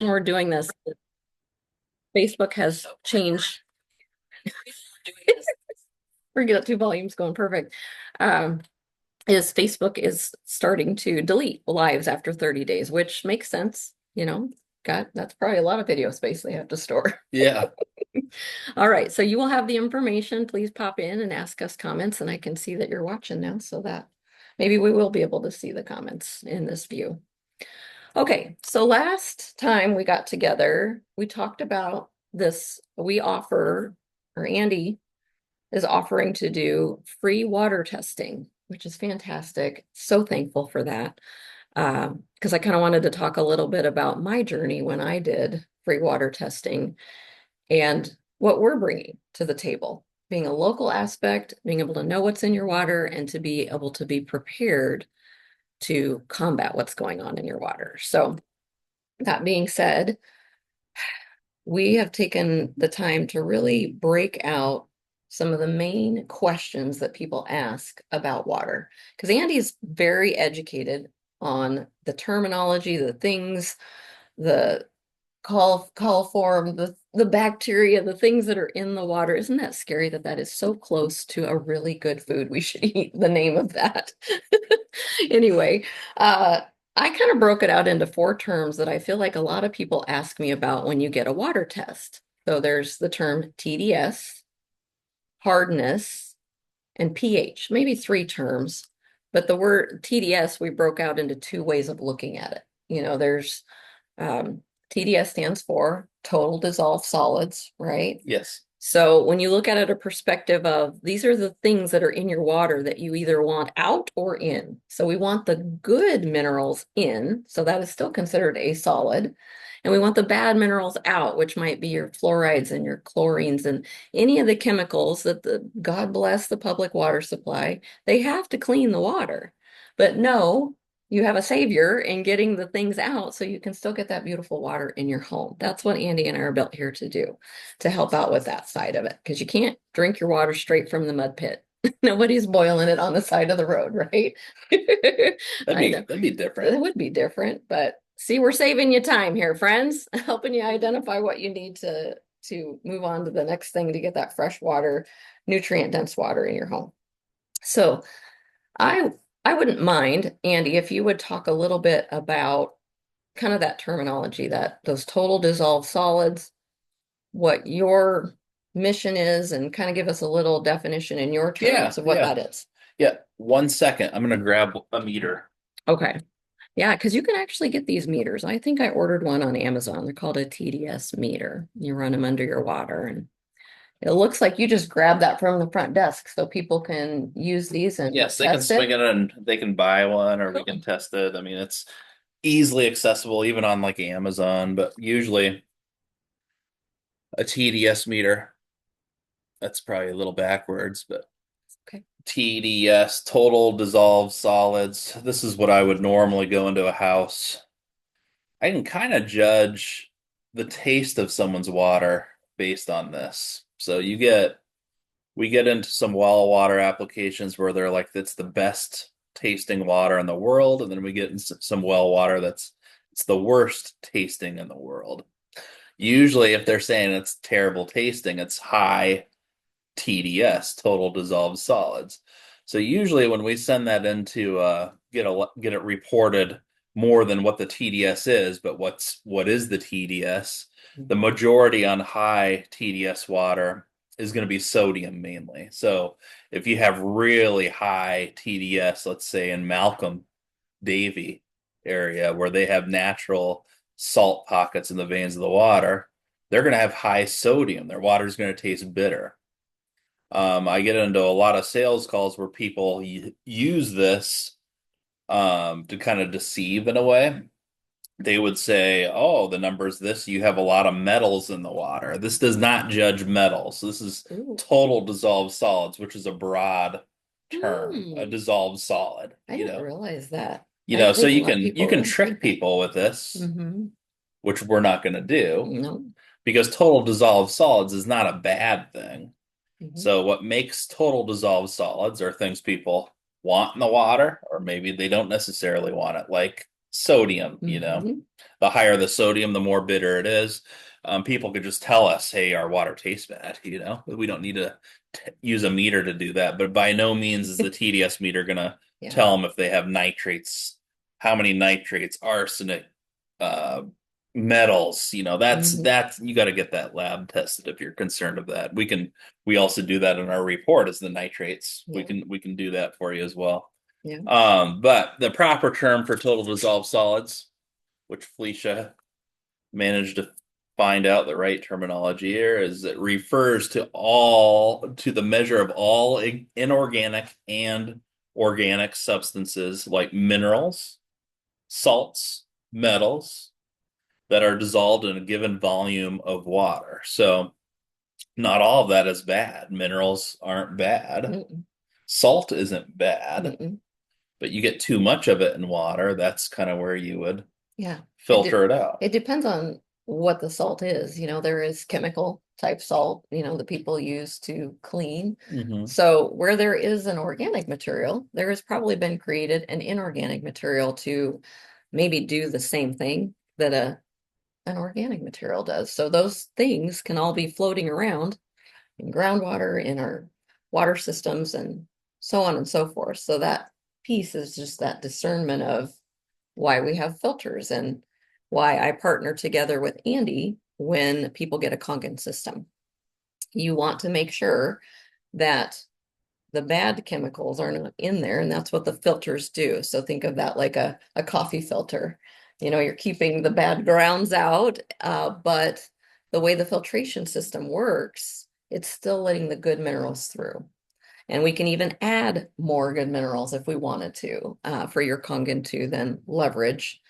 we're doing this, Facebook has changed. We're getting 2 volumes going perfect. Um, is Facebook is starting to delete lives after 30 days, which makes sense, God, that's probably a lot of video space they have to store. Yeah. All right, so you will have the information. Please pop in and ask us comments, and I can see that you're watching now, so that maybe we will be able to see the comments in this view. Okay, so last time we got together, we talked about this. We offer, or Andy is offering to do free water testing, which is fantastic. So thankful for that. Because I kind of wanted to talk a little bit about my journey when I did free water testing and what we're bringing to the table, being a local aspect, being able to know what's in your water and to be able to be prepared to combat what's going on in your water. So that being said, we have taken the time to really break out some of the main questions that people ask about water. Because Andy's very educated on the terminology, the things, the coliform, the bacteria, the things that are in the water. Isn't that scary that that is so close to a really good food we should eat, the name of that? Anyway, uh, I kind of broke it out into 4 terms that I feel like a lot of people ask me about when you get a water test. So there's the term TDS, hardness, and pH, maybe 3 terms. But the word TDS, we broke out into 2 ways of looking at it. There's TDS stands for total dissolved solids, right? Yes. So when you look at it a perspective of these are the things that are in your water that you either want out or in. So we want the good minerals in, so that is still considered a solid. And we want the bad minerals out, which might be your fluorides and your chlorines and any of the chemicals that God bless the public water supply, they have to clean the water. But no, you have a savior in getting the things out so you can still get that beautiful water in your home. That's what Andy and I are built here to do, to help out with that side of it, because you can't drink your water straight from the mud pit. Nobody's boiling it on the side of the road, right? I know That'd be different. it would be different, but see, we're saving you time here, friends, helping you identify what you need to move on to the next thing to get that fresh water, nutrient dense water in your home. So I I wouldn't mind, Andy, if you would talk a little bit about kind of that terminology, that those total dissolved solids, what your mission is, and kind of give us a little definition in your Yeah, terms of what yeah. that is. Yeah. 1 second. I'm gonna grab a meter. Okay. Yeah, because you can actually get these meters. I think I ordered one on Amazon. They're called a TDS meter. You run them under your water, and it looks like you just grab that from the front desk so people can use these and Yes, they can test swing it. it and they can buy one or we can Cool. test it. I mean, it's easily accessible even on like Amazon, but usually a TDS meter, that's probably a little backwards, but Okay. TDS, total dissolved solids. This is what I would normally go into a house. I can kind of judge the taste of someone's water based on this. So we get into some well water applications where they're like, it's the best tasting water in the world. And then we get in some well water that's it's the worst tasting in the world. Usually, if they're saying it's terrible tasting, it's high TDS, total dissolved solids. So usually when we send that into get it reported more than what the TDS is, but what is the TDS? The majority on high TDS water is going to be sodium mainly. So if you have really high TDS, let's say in Malcolm Davy area where they have natural salt pockets in the veins of the water, they're going to have high sodium. Their water is going to taste bitter. I get into a lot of sales calls where people use this to kind of deceive in a way. They would say, "Oh, the number's this. You have a lot of metals in the water." This does not judge metals. This is Ooh. total dissolved solids, which is a broad term, a Hmm. dissolved solid. I didn't realize that. So I think a lot of you people can really trick think that. people with this, Mm-hmm. which we're not going to do No. because total dissolved solids is not a bad thing. Mm-hmm. So what makes total dissolved solids are things people want in the water, or maybe they don't necessarily want it, like sodium, Mhm. the higher the sodium, the more bitter it is. People could just tell us, hey, our water tastes bad, we don't need to use a meter to do that. But by no means is the TDS meter going to Yeah. tell them if they have nitrates, how many nitrates, arsenic, uh, metals, Mhm. that's you got to get that lab tested if you're concerned of that. We also do that in our report as the nitrates. We Yeah. can we can do that for you as well. Yeah. But the proper term for total dissolved solids, which Felicia managed to find out the right terminology here, is it refers to the measure of all inorganic and organic substances like minerals, salts, metals that are dissolved in a given volume of water. So not all of that is bad. Minerals aren't bad. Mm-mm. Salt isn't bad, Mm-mm. but you get too much of it in water, that's kind of where you would Yeah. filter it out. It depends on what the salt is. There is chemical type salt, that people use to clean. Hmm. So where there is an organic material, there has probably been created an inorganic material to maybe do the same thing that an organic material does. So those things can all be floating around in groundwater, in our water systems, and so on and so forth. So that piece is just that discernment of why we have filters and why I partner together with Andy when people get a Kangen system. You want to make sure that the bad chemicals are not in there, and that's what the filters do. So think of that like a coffee filter. You're keeping the bad grounds out, but the way the filtration system works, it's still letting the good minerals through. And we can even add more good minerals if we wanted to, for your Kangen to then leverage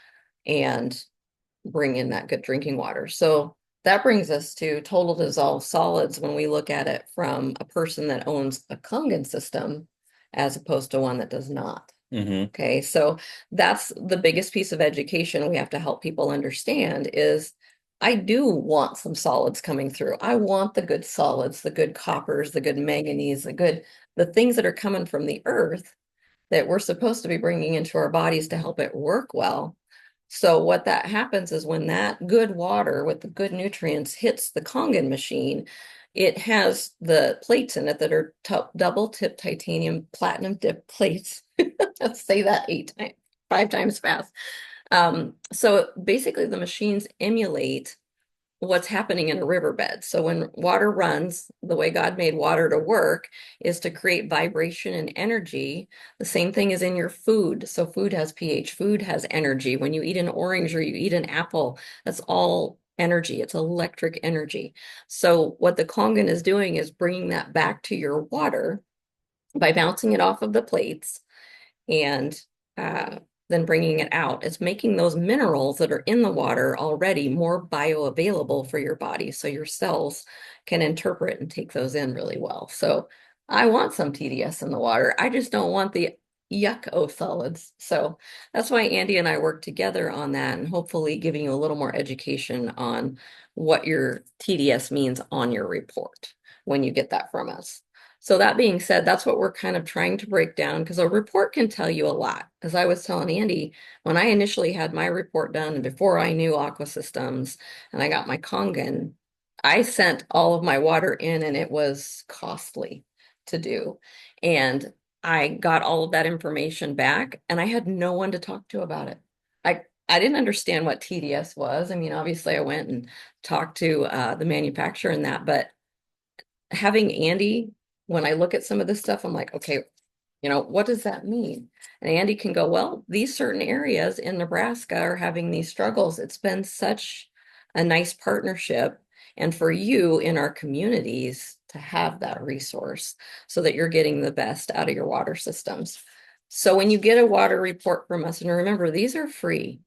and bring in that good drinking water. So that brings us to total dissolved solids when we look at it from a person that owns a Kangen system as opposed to one that does not. Hmm. Okay, so that's the biggest piece of education we have to help people understand is I do want some solids coming through. I want the good solids, the good coppers, the good manganese, the things that are coming from the earth that we're supposed to be bringing into our bodies to help it work well. So what that happens is when that good water with the good nutrients hits the Kangen machine, it has the plates in it that are double tip titanium platinum dip plates. Let's say that 8 times, 5 times fast. So basically the machines emulate what's happening in a riverbed. So when water runs, the way God made water to work is to create vibration and energy. The same thing is in your food. So food has pH, food has energy. When you eat an orange or you eat an apple, that's all energy. It's electric energy. So what the Kangen is doing is bringing that back to your water by bouncing it off of the plates and uh, then bringing it out. It's making those minerals that are in the water already more bioavailable for your body. So your cells can interpret and take those in really well. So I want some TDS in the water. I just don't want the yuck o solids. So that's why Andy and I work together on that and hopefully giving you a little more education on what your TDS means on your report when you get that from us. So that being said, that's what we're kind of trying to break down because a report can tell you a lot. As I was telling Andy, when I initially had my report done and before I knew aqua systems and I got my Kangen, I sent all of my water in and it was costly to do. And I got all of that information back and I had no one to talk to about it. I didn't understand what TDS was. I mean, obviously I went and talked to the manufacturer and that, but having Andy, when I look at some of this stuff, I'm like, okay, what does that mean? And Andy can go, well, these certain areas in Nebraska are having these struggles. It's been such a nice partnership. And for you in our communities to have that resource so that you're getting the best out of your water systems. So when you get a water report from us, and remember, these are free.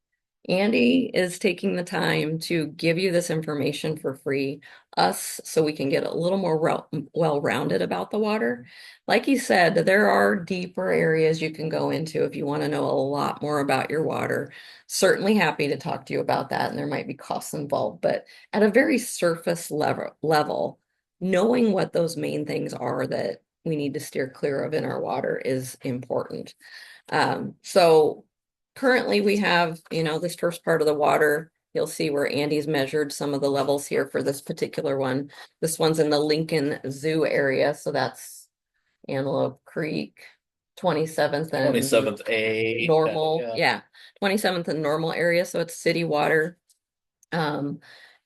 Andy is taking the time to give you this information for free, us, so we can get a little more well-rounded about the water. Like you said, there are deeper areas you can go into if you want to know a lot more about your water. Certainly happy to talk to you about that, and there might be costs involved, but at a very surface level, knowing what those main things are that we need to steer clear of in our water is important. So currently we have, this first part of the water. You'll see where Andy's measured some of the levels here for this particular one. This one's in the Lincoln Zoo area, so that's Antelope Creek, 27th and 27th A, normal, yeah. yeah, 27th and normal area, so it's city water. Um,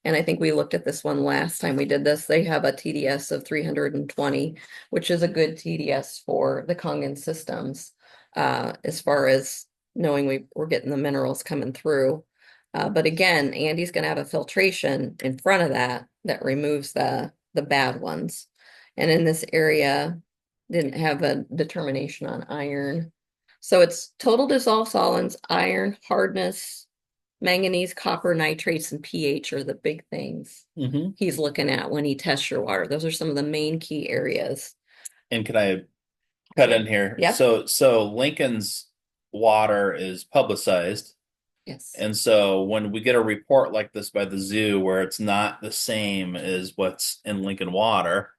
and I think we looked at this one last time we did this. They have a TDS of 320, which is a good TDS for the Kangen systems, as far as knowing we're getting the minerals coming through. But again, Andy's gonna have a filtration in front of that removes the bad ones. And in this area, didn't have a determination on iron. So it's total dissolved solids, iron, hardness, manganese, copper, nitrates, and pH are the big things Hmm. he's looking at when he tests your water. Those are some of the main key areas. And can I cut in here? Yep. So Lincoln's water is publicized. Yes. And so when we get a report like this by the zoo where it's not the same as what's in Lincoln water,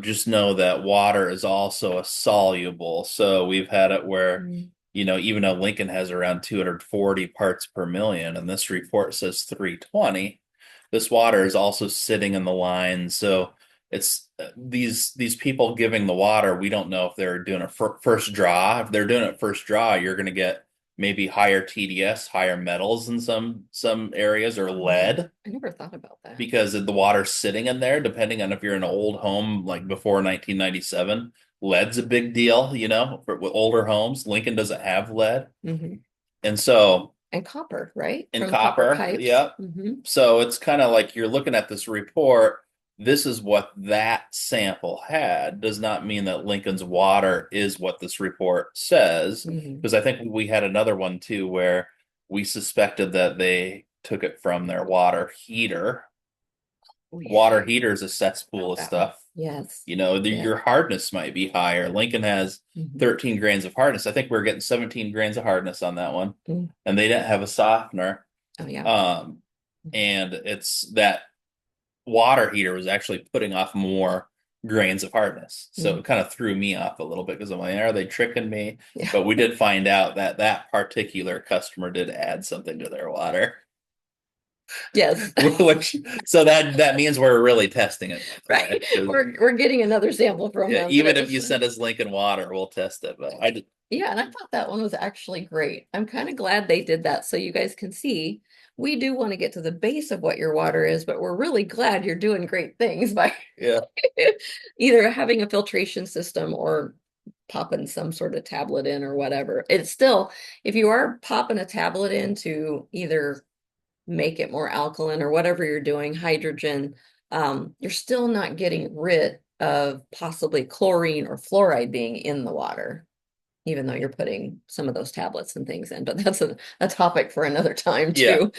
just know that water is also a soluble. So we've had it where, Mm. even though Lincoln has around 240 parts per million, and this report says 320, this water is also sitting in the line. So it's these people giving the water, we don't know if they're doing a first draw. If they're doing it first draw, you're going to get maybe higher TDS, higher metals in some areas, or lead I never thought about that. because the water's sitting in there, depending on if you're in an old home like before 1997. Lead's a big deal, with older homes. Lincoln doesn't have lead. Hmm. And so, And copper, right? in From copper copper, pipes. yep. Hmm. So it's kind of like you're looking at this report. This is what that sample had. Does not mean that Lincoln's water is what this report says. Hmm. Because I think we had another one too where we suspected that they took it from their water heater. Oh, yeah. Water heater is a cesspool of That one. stuff. Yes. Yeah. Your hardness might be higher. Lincoln has Hmm. 13 grains of hardness. I think we are getting 17 grains of hardness on that one. Mm. And they didn't have a softener. Oh, yeah. Um, and it's that water heater was actually putting off more grains of hardness. So Mm. it kind of threw me off a little bit because I'm like, are they tricking me? Yeah. But we did find out that that particular customer did add something to their water. Yes. Which so that means we're really testing it, by the way, Right. 'cause, We're getting another sample from yeah, them. But even it if was, you send us Lincoln water, we'll test it. But I did, yeah, and I thought that one was actually great. I'm kind of glad they did that so you guys can see we do want to get to the base of what your water is, but we're really glad you're doing great things by yeah, either having a filtration system or popping some sort of tablet in or whatever. It's still, if you are popping a tablet in to either make it more alkaline or whatever you're doing, hydrogen, you're still not getting rid of possibly chlorine or fluoride being in the water, even though you're putting some of those tablets and things in, but that's a topic for another time yeah. too.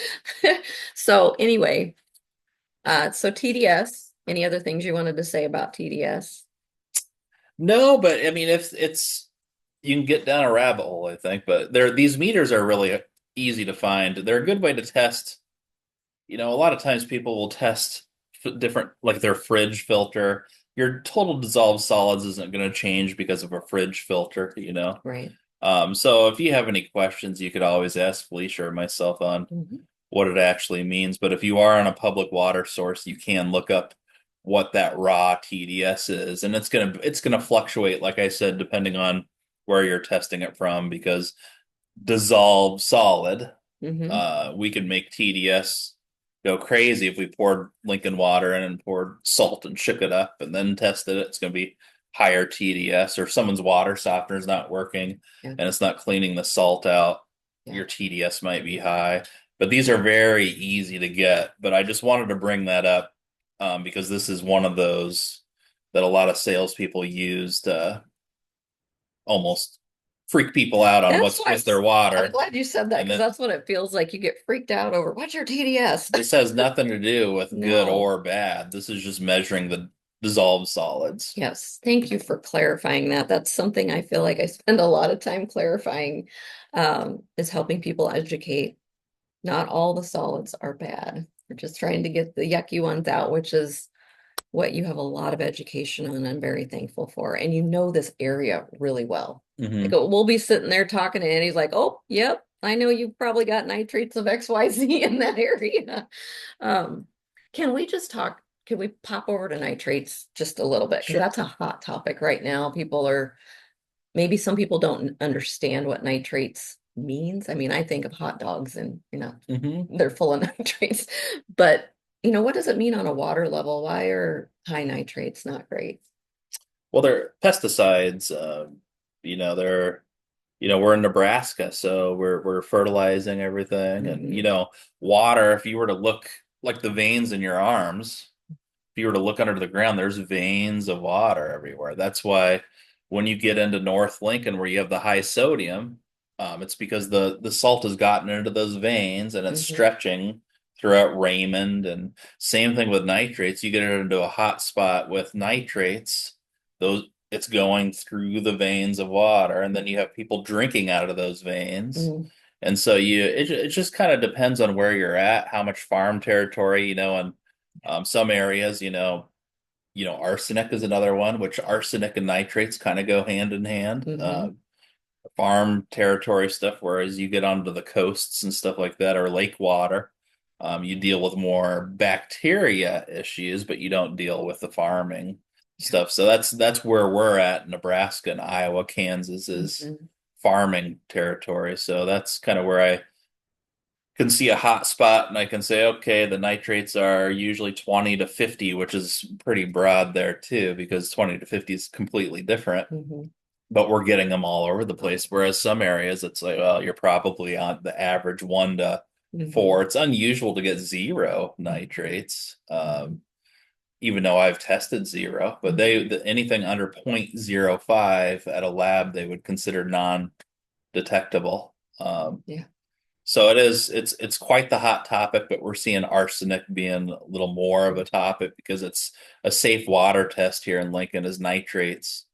So anyway, so TDS, any other things you wanted to say about TDS? No, but I mean, if it's you can get down a rabbit hole, I think. But these meters are really easy to find. They're a good way to test. A lot of times people will test different, like their fridge filter. Your total dissolved solids isn't going to change because of a fridge filter. Right. So if you have any questions, you could always ask Felicia or myself on Mhm. what it actually means. But if you are on a public water source, you can look up what that raw TDS is, and it's gonna fluctuate, like I said, depending on where you're testing it from, because dissolved solid, Mhm. we could make TDS go crazy if we poured Lincoln water in and poured salt and shook it up and then tested it. It's gonna be higher TDS, or someone's water softener is not working Yeah. and it's not cleaning the salt out. Yeah. Your TDS might be high, but these are very easy to get. But I just wanted to bring that up because this is one of those that a lot of salespeople use to almost freak people out on That's what's why with their I'm water. glad you said that And because that that's what it feels like. You get freaked out over what's your TDS? this has nothing to do with good No. or bad. This is just measuring the dissolved solids. Yes, thank you for clarifying that. That's something I feel like I spend a lot of time clarifying, is helping people educate. Not all the solids are bad. We're just trying to get the yucky ones out, which is what you have a lot of education on. I'm very thankful for. And you know this area really well. Like Hmm. we'll be sitting there talking and he's like, oh, yep, I know you've probably got nitrates of XYZ in that area. Um, can we just talk, can we pop over to nitrates just a little bit? Because Sure. that's a hot topic right now. People are, maybe some people don't understand what nitrates means. I mean, I think of hot dogs and, Hmm. they're full of nitrates, but what does it mean on a water level? Why are high nitrates not great? Well, they're pesticides. They're we're in Nebraska, so we're fertilizing everything, and Hmm. water. If you were to look like the veins in your arms, if you were to look under the ground, there's veins of water everywhere. That's why when you get into North Lincoln, where you have the high sodium, it's because the salt has gotten into those veins and it's Hmm. stretching throughout Raymond. And same thing with nitrates. You get it into a hot spot with nitrates, those it's going through the veins of water, and then you have people drinking out of those veins. Hmm. And so it just kind of depends on where you're at, how much farm territory, and some areas, arsenic is another one, which arsenic and nitrates kind of go hand in hand. Hmm. Farm territory stuff, whereas you get onto the coasts and stuff like that, or lake water, you deal with more bacteria issues, but you don't deal with the farming Yeah. stuff. So that's where we're at. Nebraska and Iowa, Kansas is Hmm. farming territory. So that's kind of where I can see a hot spot and I can say, okay, the nitrates are usually 20 to 50, which is pretty broad there too, because 20 to 50 is completely different, Hmm. but we're getting them all over the place. Whereas some areas, it's like, well, you're probably on the average 1 to 4. Hmm. It's unusual to get zero nitrates, even though I've tested zero, but anything under 0.05 at a lab, they would consider non-detectable. Yeah. So it's quite the hot topic, but we're seeing arsenic being a little more of a topic because it's a safe water test here in Lincoln is nitrates,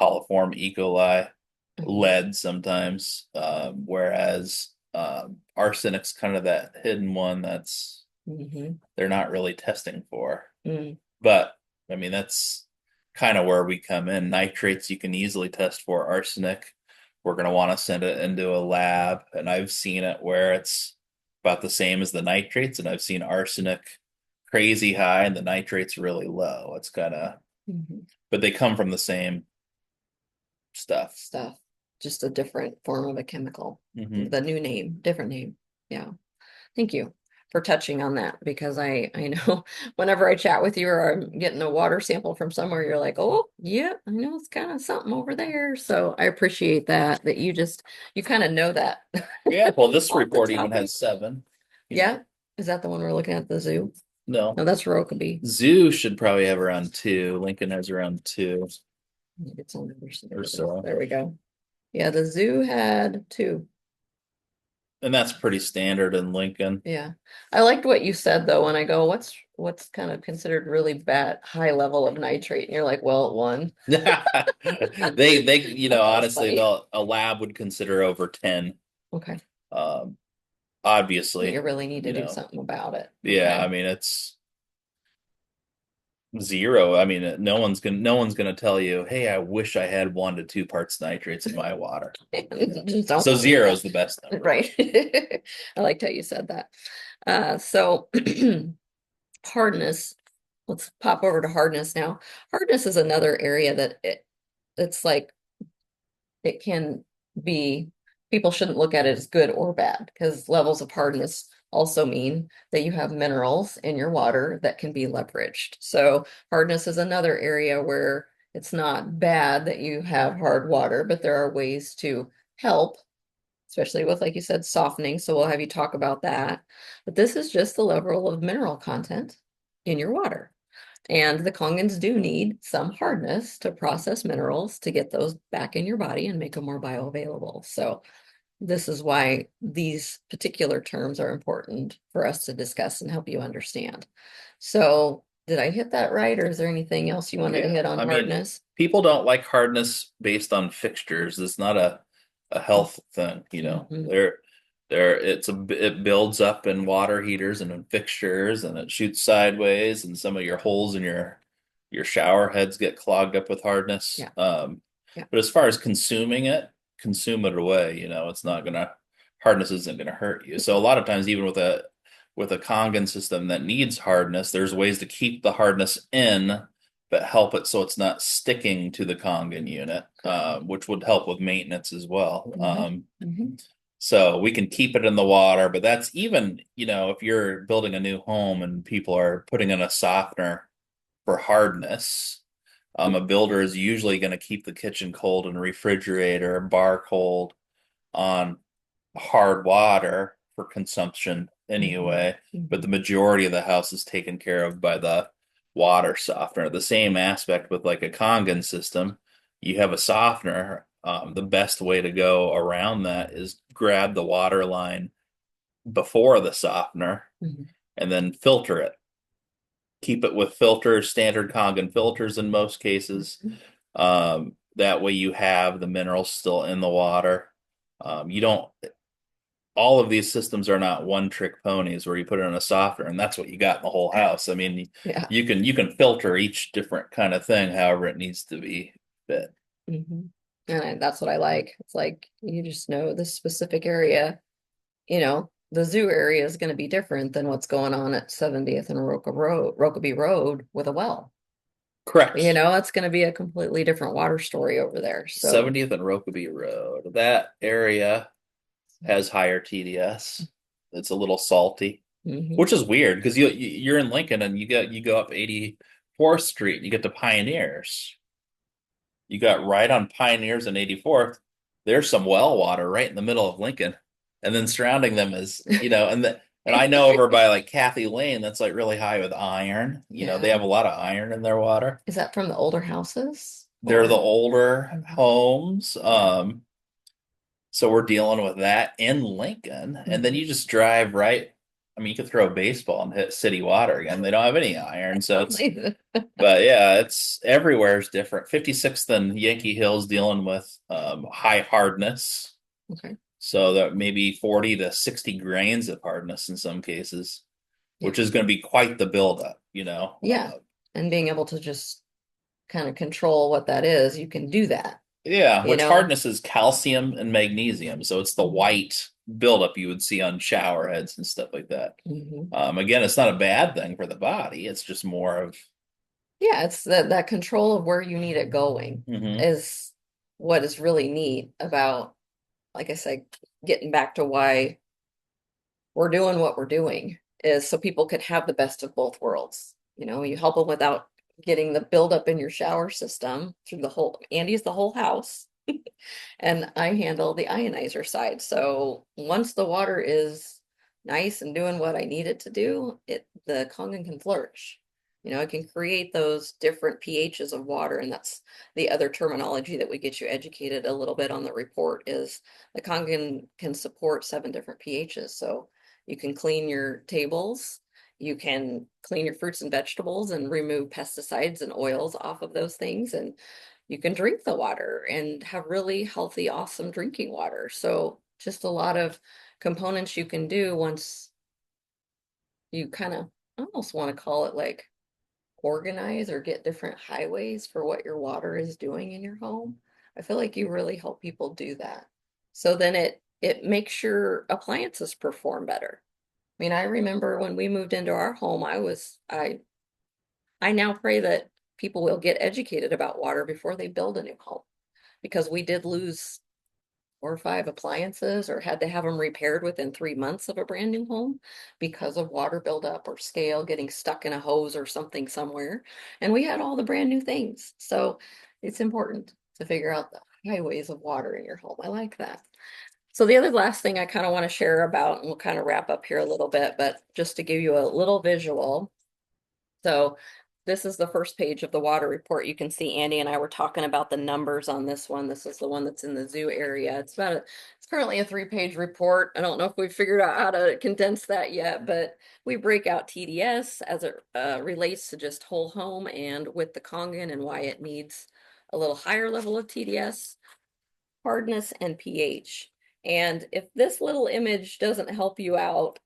coliform E. coli, Hmm. lead sometimes, whereas arsenic's kind of that hidden one that's Hmm. they're not really testing for. Mm. But I mean, that's kind of where we come in. Nitrates you can easily test for. Arsenic, we're going to want to send it into a lab. And I've seen it where it's about the same as the nitrates, and I've seen arsenic crazy high and the nitrates really low. It's kind of, Hmm. but they come from the same stuff. Stuff, just a different form of a chemical. Hmm. The new name, different name. Yeah. Thank you for touching on that because I know whenever I chat with you or I'm getting a water sample from somewhere, you're like, oh, yeah, I know it's kind of something over there. So I appreciate that you kind of know that Yeah. Well, this off the report even topic. has 7. Yeah. Is that the one we're looking at the zoo? No, No, that's Rokeby. Zoo should probably have around 2. Lincoln has around 2 Maybe it's on the other side or of this. so. There we go. Yeah, the zoo had two. And that's pretty standard in Lincoln. Yeah. I liked what you said though, when I go, what's kind of considered really bad high level of nitrate? And you're like, well, one. They That was honestly, funny. a lab would consider over 10. Okay. Um, You obviously, really need to do something about it. yeah, I Okay. mean, it's 0. I mean, no one's gonna tell you, hey, I wish I had 1 to 2 parts nitrates in my water. Just don't So tell me 0 that. is the best number. Right. I liked how you said that. So hardness, let's pop over to hardness now. Hardness is another area that it's like it can be, people shouldn't look at it as good or bad because levels of hardness also mean that you have minerals in your water that can be leveraged. So hardness is another area where it's not bad that you have hard water, but there are ways to help, especially with, like you said, softening. So we'll have you talk about that. But this is just the level of mineral content in your water. And the Kongans do need some hardness to process minerals to get those back in your body and make them more bioavailable. So this is why these particular terms are important for us to discuss and help you understand. So did I hit that right, or is there anything else you wanted to Yeah, hit on I mean, hardness? people don't like hardness based on fixtures. It's not a health thing, Mhm. it builds up in water heaters and in fixtures, and it shoots sideways, and some of your holes in your shower heads get clogged up with hardness. Yeah, yeah. But as far as consuming it, consume it away. It's not gonna hardness isn't going to hurt you. So a lot of times, even with a Kangen system that needs hardness, there's ways to keep the hardness in, but help it so it's not sticking to the Kangen unit, which would help with maintenance as well. So we can keep it in the water, but that's even, if you're building a new home and people are putting in a softener for hardness, a builder is usually going to keep the kitchen cold and refrigerator bar cold on hard water for consumption anyway, but the majority of the house is taken care of by the water softener. The same aspect with like a Kangen system, you have a softener. The best way to go around that is grab the water line before the softener and then filter it. Keep it with filters, standard Kangen filters in most cases. That way you have the minerals still in the water. You don't all of these systems are not one trick ponies where you put it in a softener and that's what you got in the whole house. I mean, Yeah. you can filter each different kind of thing however it needs to be fit. And that's what I like. It's like you just know this specific area, the zoo area is going to be different than what's going on at 70th and Rokeby Road with a well. Correct. It's going to be a completely different water story over there. So 70th and Rokeby Road. That area has higher TDS. It's a little salty, which is weird because you're in Lincoln and you go up 84th Street and you get to Pioneers. You got right on Pioneers and 84th. There's some well water right in the middle of Lincoln, and then surrounding them is and I know over by like Kathy Lane that's like really high with iron. They have a lot of iron in their water. Is that from the older houses? They're the older homes. So we're dealing with that in Lincoln. And then you just drive right. I mean, you could throw a baseball and hit city water again. They don't have any iron. So but yeah, it's everywhere is different. 56th and Yankee Hills dealing with high hardness. Okay. So that maybe 40 to 60 grains of hardness in some cases, which is going to be quite the buildup. Yeah. And being able to just kind of control what that is, you can do that. Yeah, which hardness is calcium and magnesium. So it's the white buildup you would see on shower heads and stuff like that. Again, it's not a bad thing for the body. It's just more of it's that control of where you need it going is what is really neat about, like I said, getting back to why we're doing what we're doing is so people could have the best of both worlds. You help them without getting the buildup in your shower system through the whole, Andy's the whole house. And I handle the ionizer side. So once the water is nice and doing what I need it to do, the Kangen can flourish. It can create those different pHs of water, and that's the other terminology that we get you educated a little bit on the report is the Kangen can support 7 different pHs. So you can clean your tables, you can clean your fruits and vegetables and remove pesticides and oils off of those things, and you can drink the water and have really healthy, awesome drinking water. So just a lot of components you can do once you kind of almost want to call it like organize or get different highways for what your water is doing in your home. I feel like you really help people do that. So then it makes your appliances perform better. I mean, I remember when we moved into our home, I now pray that people will get educated about water before they build a new home, because we did lose 4 or 5 appliances or had to have them repaired within 3 months of a brand new home because of water buildup or scale getting stuck in a hose or something somewhere. And we had all the brand new things. So it's important to figure out the highways of water in your home. I like that. So the other last thing I kind of want to share about, and we'll kind of wrap up here a little bit, but just to give you a little visual. So this is the first page of the water report. You can see Andy and I were talking about the numbers on this one. This is the one that's in the zoo area. It's currently a 3-page report. I don't know if we've figured out how to condense that yet, but we break out TDS as it relates to just whole home and with the Kangen and why it needs a little higher level of TDS, hardness, and pH. And if this little image doesn't help you out,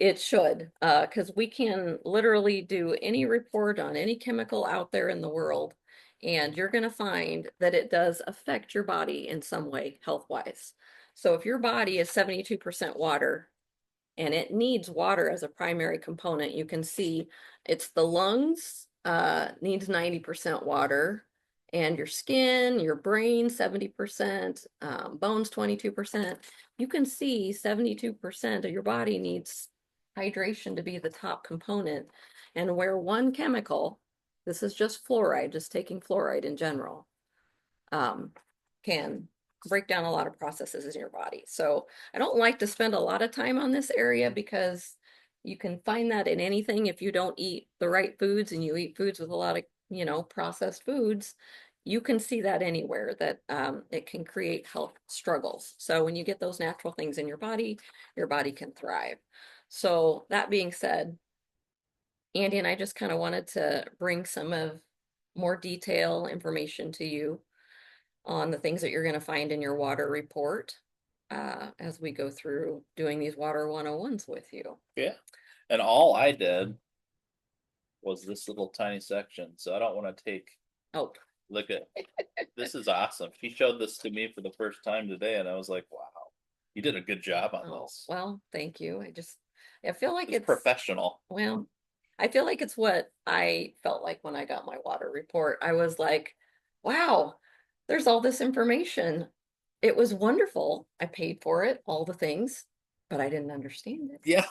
it should, because we can literally do any report on any chemical out there in the world, and you're going to find that it does affect your body in some way, health-wise. So if your body is 72% water and it needs water as a primary component, you can see it's the lungs needs 90% water, and your skin, your brain 70%, bones 22%. You can see 72% of your body needs hydration to be the top component. And where one chemical, this is just fluoride, just taking fluoride in general, um, can break down a lot of processes in your body. So I don't like to spend a lot of time on this area because you can find that in anything. If you don't eat the right foods and you eat foods with a lot of, processed foods, you can see that anywhere that it can create health struggles. So when you get those natural things in your body can thrive. So that being said, Andy and I just kind of wanted to bring some of more detail information to you on the things that you're going to find in your water report as we go through doing these water 101s with you. Yeah. And all I did was this little tiny section. So I don't want to take, Oh, look at, this is awesome. She showed this to me for the first time today, and I was like, wow, you did a good job on this. well, thank you. I feel like It's professional. Well, I feel like it's what I felt like when I got my water report. I was like, wow, there's all this information. It was wonderful. I paid for it, all the things, but I didn't understand it. Yeah.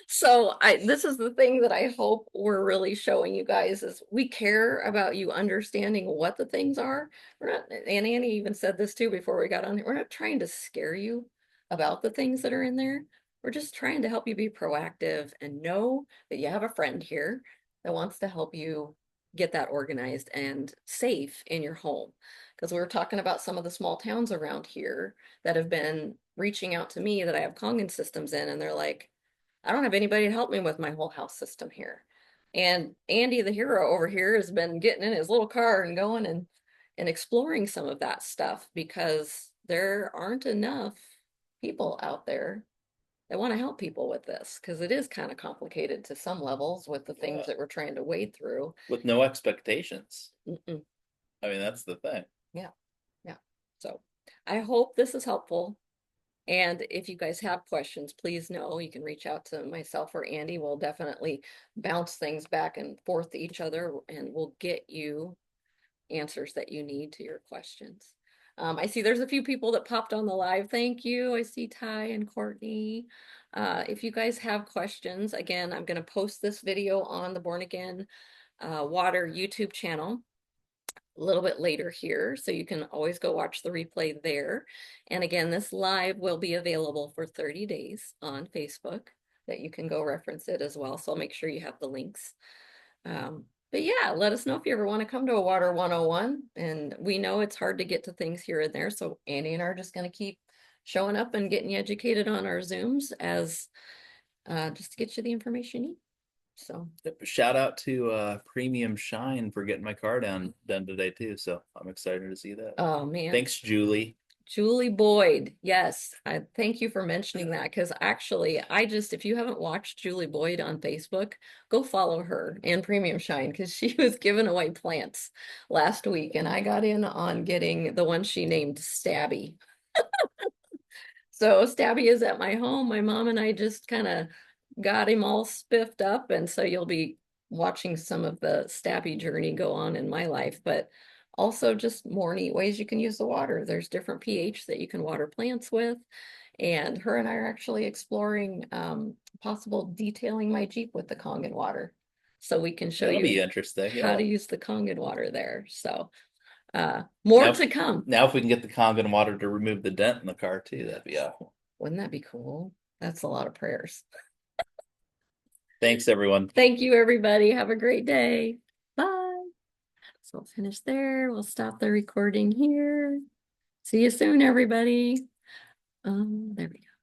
So this is the thing that I hope we're really showing you guys is we care about you understanding what the things are. We're not, and Annie even said this too before we got on here. We're not trying to scare you about the things that are in there. We're just trying to help you be proactive and know that you have a friend here that wants to help you get that organized and safe in your home. Because we were talking about some of the small towns around here that have been reaching out to me that I have Kangen systems in, and they're like, I don't have anybody to help me with my whole house system here. And Andy, the hero over here, has been getting in his little car and going and exploring some of that stuff because there aren't enough people out there that want to help people with this because it is kind of complicated to some levels with the things that we're trying to wade through. With no expectations. Mm-mm. I mean, that's the thing. Yeah. Yeah. So I hope this is helpful. And if you guys have questions, please know you can reach out to myself or Andy. We'll definitely bounce things back and forth to each other and we'll get you answers that you need to your questions. I see there's a few people that popped on the live. Thank you. I see Ty and Courtney. If you guys have questions, again, I'm going to post this video on the Born Again Water YouTube channel a little bit later here, so you can always go watch the replay there. And again, this live will be available for 30 days on Facebook that you can go reference it as well. So I'll make sure you have the links. But yeah, let us know if you ever want to come to a Water 101. And we know it's hard to get to things here and there. So Andy and I are just going to keep showing up and getting you educated on our Zooms as just to get you the information you need. So shout out to Premium Shine for getting my car done today too. So I'm excited to see that. Oh man. Thanks, Julie. Julie Boyd. Yes. I thank you for mentioning that because actually if you haven't watched Julie Boyd on Facebook, go follow her and Premium Shine because she was giving away plants last week and I got in on getting the one she named Stabby. So Stabby is at my home. My mom and I just kind of got him all spiffed up. And so you'll be watching some of the Stabby journey go on in my life, but also just more neat ways you can use the water. There's different pH that you can water plants with. And her and I are actually exploring possible detailing my Jeep with the Kangen water. So we can show That'll be you interesting. how Yeah. to use the Kangen water there. So more to come. Now, if we can get the Kangen water to remove the dent in the car too, that'd be awesome. Wouldn't that be cool? That's a lot of prayers. Thanks, everyone. Thank you, everybody. Have a great day. Bye. So we'll finish there. We'll stop the recording here. See you soon, everybody. There we go.